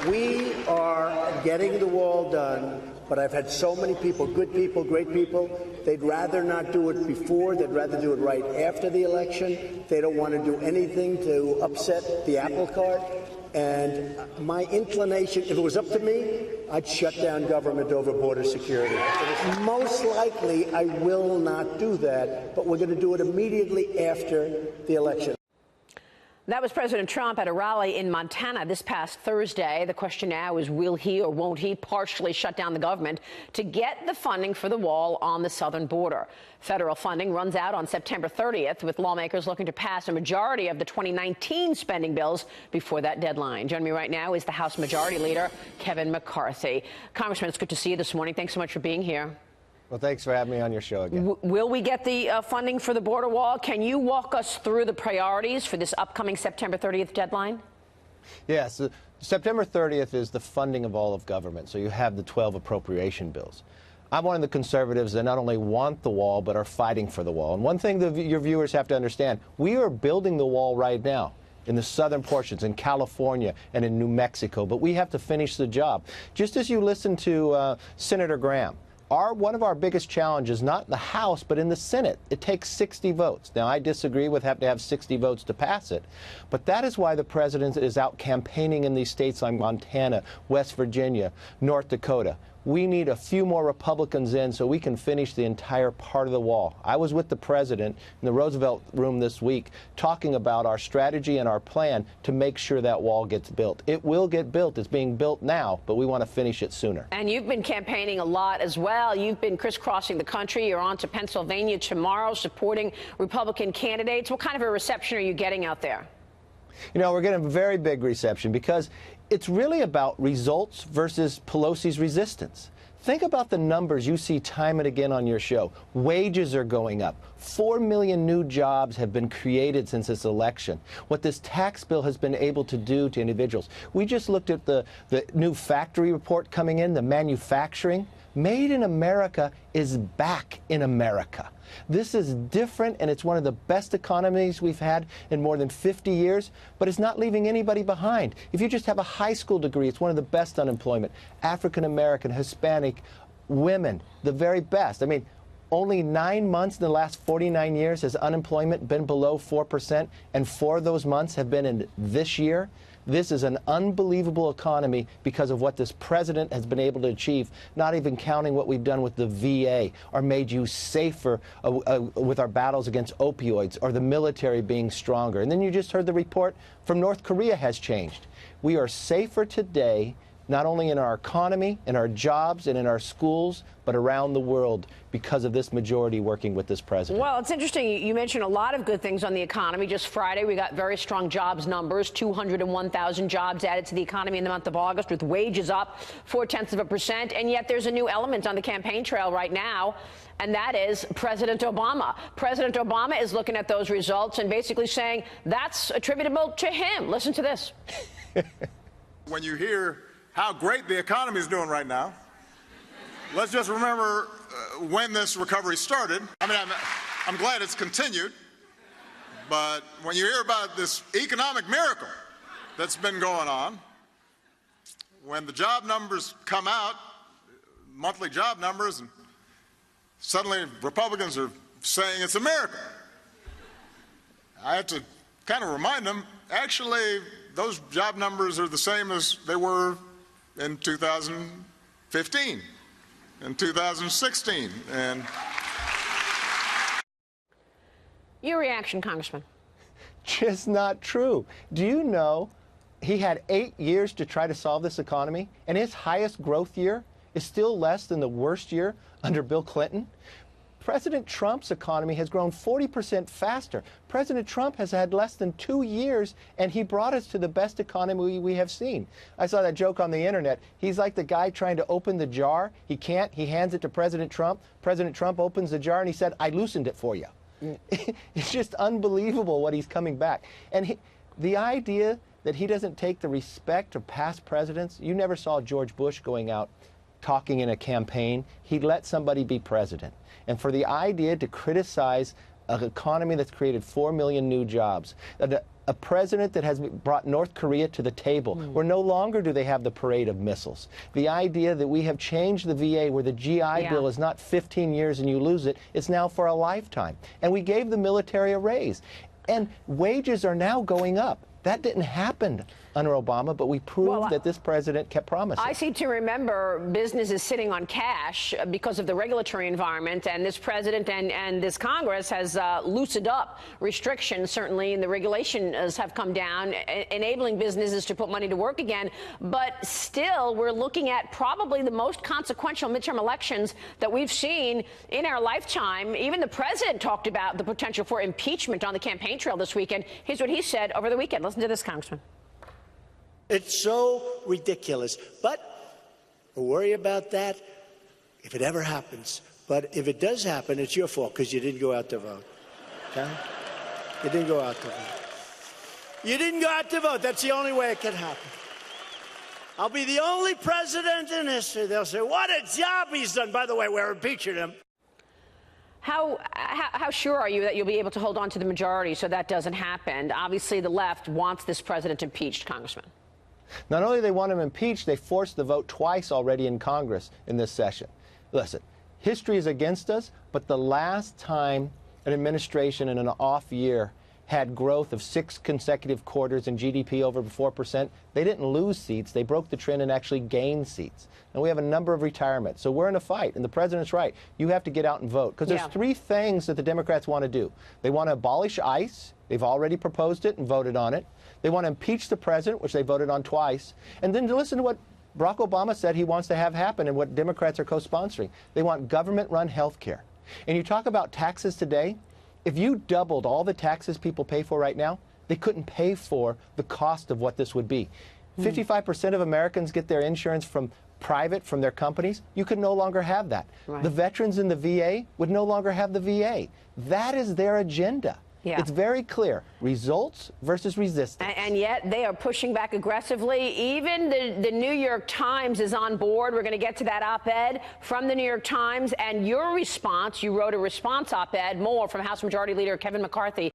We are getting the wall done, but I've had so many people, good people, great people, they'd rather not do it before, they'd rather do it right after the election. They don't want to do anything to upset the apple cart. And my inclination, if it was up to me, I'd shut down government over border security. Most likely, I will not do that, but we're going to do it immediately after the election. That was President Trump at a rally in Montana this past Thursday. The question now is, will he or won't he partially shut down the government to get the funding for the wall on the southern border? Federal funding runs out on September 30th, with lawmakers looking to pass a majority of the 2019 spending bills before that deadline. Joining me right now is the House Majority Leader, Kevin McCarthy. Congressman, it's good to see you this morning. Thanks so much for being here. Well, thanks for having me on your show again. Will we get the funding for the border wall? Can you walk us through the priorities for this upcoming September 30th deadline? Yes. September 30th is the funding of all of government, so you have the 12 appropriation bills. I'm one of the conservatives that not only want the wall, but are fighting for the wall. And one thing that your viewers have to understand, we are building the wall right now in the southern portions, in California and in New Mexico, but we have to finish the job. Just as you listen to Senator Graham, one of our biggest challenges, not in the House, but in the Senate, it takes 60 votes. Now, I disagree with having to have 60 votes to pass it, but that is why the president is out campaigning in these states like Montana, West Virginia, North Dakota. We need a few more Republicans in so we can finish the entire part of the wall. I was with the president in the Roosevelt Room this week talking about our strategy and our plan to make sure that wall gets built. It will get built. It's being built now, but we want to finish it sooner. And you've been campaigning a lot as well. You've been crisscrossing the country. You're on to Pennsylvania tomorrow supporting Republican candidates. What kind of a reception are you getting out there? You know, we're getting a very big reception because it's really about results versus Pelosi's resistance. Think about the numbers you see time and again on your show. Wages are going up. 4 million new jobs have been created since this election. What this tax bill has been able to do to individuals. We just looked at the new factory report coming in, the manufacturing. Made in America is back in America. This is different, and it's one of the best economies we've had in more than 50 years, but it's not leaving anybody behind. If you just have a high school degree, it's one of the best unemployment. African American, Hispanic, women, the very best. I mean, only 9 months in the last 49 years has unemployment been below 4%, and 4 of those months have been in this year. This is an unbelievable economy because of what this president has been able to achieve, not even counting what we've done with the VA, or made you safer with our battles against opioids, or the military being stronger. And then you just heard the report from North Korea has changed. We are safer today, not only in our economy, in our jobs, and in our schools, but around the world because of this majority working with this president. Well, it's interesting. You mentioned a lot of good things on the economy. Just Friday, we got very strong jobs numbers, 201,000 jobs added to the economy in the month of August, with wages up 0.4%. And yet there's a new element on the campaign trail right now, and that is President Obama. President Obama is looking at those results and basically saying that's attributable to him. Listen to this. When you hear how great the economy is doing right now, let's just remember when this recovery started. I mean, I'm glad it's continued, but when you hear about this economic miracle that's been going on, when the job numbers come out, monthly job numbers, and suddenly Republicans are saying it's a miracle, I have to kind of remind them, actually, those job numbers are the same as they were in 2015, in 2016, and... Your reaction, Congressman? Just not true. Do you know he had 8 years to try to solve this economy, and his highest growth year is still less than the worst year under Bill Clinton? President Trump's economy has grown 40% faster. President Trump has had less than 2 years, and he brought us to the best economy we have seen. I saw that joke on the internet. He's like the guy trying to open the jar. He can't. He hands it to President Trump. President Trump opens the jar, and he said, "I loosened it for you." It's just unbelievable what he's coming back. And the idea that he doesn't take the respect of past presidents, you never saw George Bush going out talking in a campaign. He let somebody be president. And for the idea to criticize an economy that's created 4 million new jobs, a president that has brought North Korea to the table, where no longer do they have the parade of missiles. The idea that we have changed the VA, where the GI Bill is not 15 years and you lose it, it's now for a lifetime. And we gave the military a raise. And wages are now going up. That didn't happen under Obama, but we proved that this president kept promising. I seem to remember businesses sitting on cash because of the regulatory environment, and this president and this Congress has loosened up restrictions, certainly, and the regulations have come down, enabling businesses to put money to work again. But still, we're looking at probably the most consequential midterm elections that we've seen in our lifetime. Even the president talked about the potential for impeachment on the campaign trail this weekend. Here's what he said over the weekend. Listen to this, Congressman. It's so ridiculous. But we'll worry about that if it ever happens. But if it does happen, it's your fault because you didn't go out to vote. Okay? You didn't go out to vote. You didn't go out to vote. That's the only way it can happen. I'll be the only president in history. They'll say, what a job he's done. By the way, we're impeaching him. How sure are you that you'll be able to hold on to the majority so that doesn't happen? Obviously, the left wants this president impeached, Congressman. Not only do they want him impeached, they forced the vote twice already in Congress in this session. Listen, history is against us, but the last time an administration in an off year had growth of 6 consecutive quarters and GDP over 4%, they didn't lose seats. They broke the trend and actually gained seats. And we have a number of retirements. So we're in a fight, and the president's right. You have to get out and vote, because there's 3 things that the Democrats want to do. They want to abolish ICE. They've already proposed it and voted on it. They want to impeach the president, which they voted on twice. And then to listen to what Barack Obama said he wants to have happen and what Democrats are co-sponsoring. They want government-run health care. And you talk about taxes today. If you doubled all the taxes people pay for right now, they couldn't pay for the cost of what this would be. 55% of Americans get their insurance from their companies. You could no longer have that. The veterans in the VA would no longer have the VA. That is their agenda. It's very clear. Results versus resistance. And yet they are pushing back aggressively. Even the New York Times is on board. We're going to get to that op-ed from the New York Times. And your response, you wrote a response op-ed, more from House Majority Leader Kevin McCarthy.